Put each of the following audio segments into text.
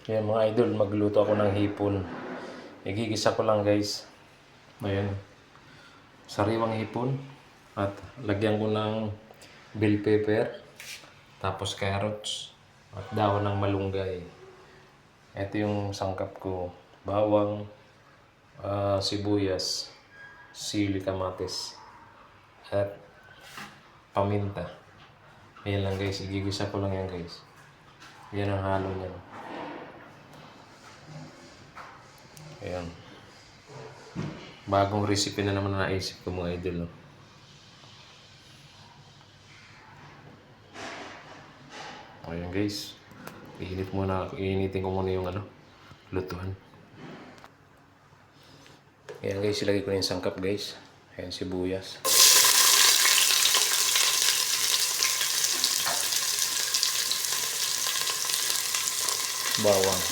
Ayan mga idol, magluto ako ng hipon. Igigisa ko lang guys. Ayan. Sariwang hipon. At lagyan ko ng bell pepper. Tapos carrots. At dahon ng malunggay. Ito yung sangkap ko. Bawang, sibuyas, sili, kamatis. At paminta. Ayan lang guys, igigisa ko lang yan guys. Yan ang halo niya. Ayan. Bagong recipe na naman na naisip ko mga idol. No? Ayan guys. Iinitin ko muna yung lutuan. Ayan guys, ilagay ko na yung sangkap guys. Ayan, sibuyas. Bawang.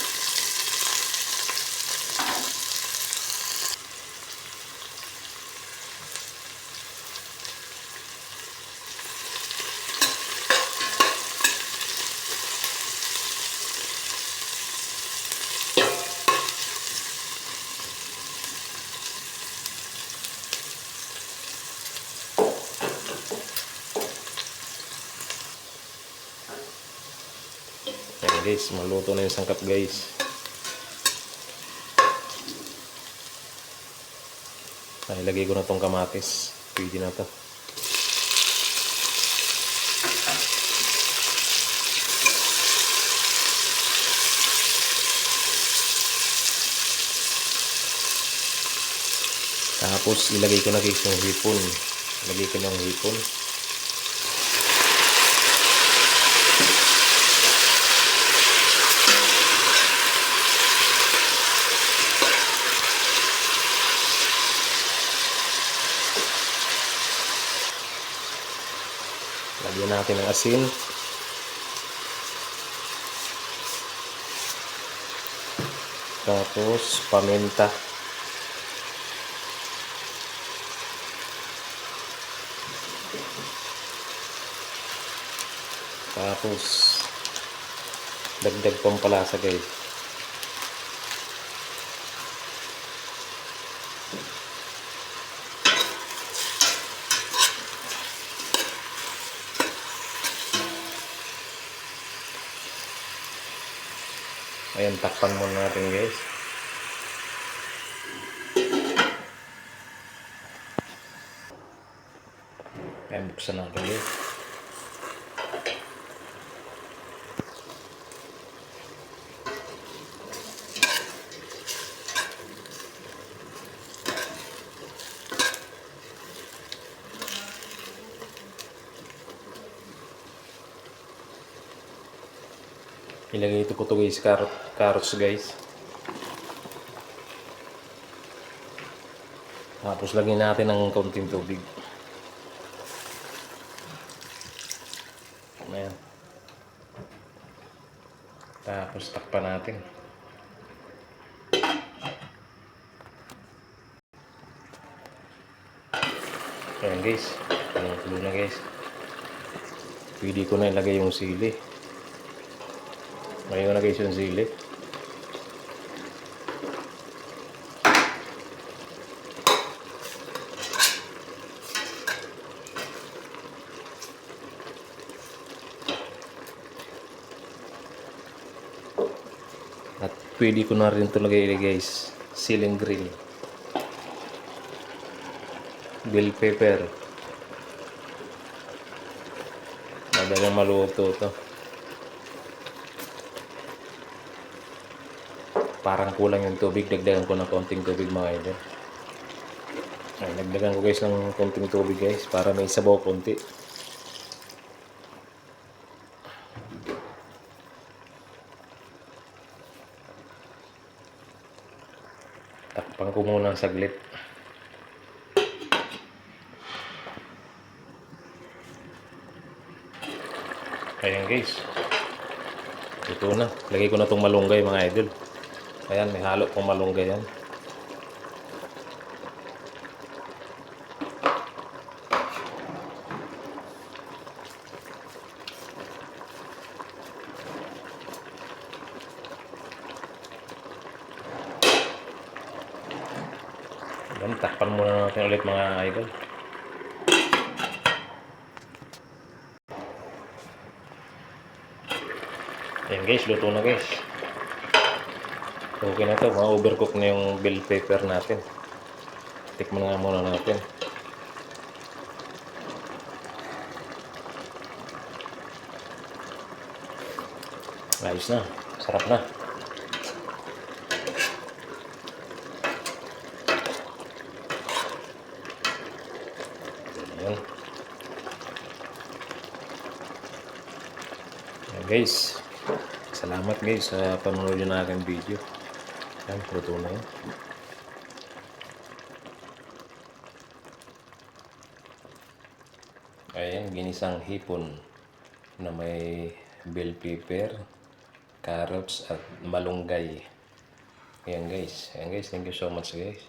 Ayan guys, maluto na yung sangkap guys. Ay, ilagay ko na tong kamatis. Pwede na to. Tapos ilagay ko na guys yung hipon. Ilagay ko ng hipon. Lagyan natin ng asin. Tapos paminta. Tapos dagdag pampalasa guys. Ayan, takpan muna natin guys. Ayan, buksan natin guys. Ilagay ito ko to guys, carrots guys. Tapos lagyan natin ng konting tubig. Ayan. Tapos takpan natin. Ayan guys. Ayan, tuloy na guys. Pwede ko na ilagay yung sili. Ngayon na guys yung sili. At pwede ko na rin ito lagay guys. Siling green. Bell pepper. Madalang maluto ito. Parang kulang yung tubig, dagdagan ko ng konting tubig mga idol. Ay, dagdagan ko guys ng konting tubig guys para may sabaw konti. Takpan ko muna ng saglit. Ayan guys. Ito na. Lagay ko na itong malunggay mga idol. Ayan, may halo pong malunggay yan. Yan, takpan muna natin ulit mga idol. Ayan guys, luto na guys. Okay na to, mga overcook na yung bell pepper natin. Tikman nga muna natin. Ayos na, sarap na. Ayan. Ayan guys, salamat guys sa panonood nyo na aking video. Ayan, luto na yun. Ayan, ginisang hipon na may bell pepper, carrots at malunggay. Ayan guys, thank you so much guys.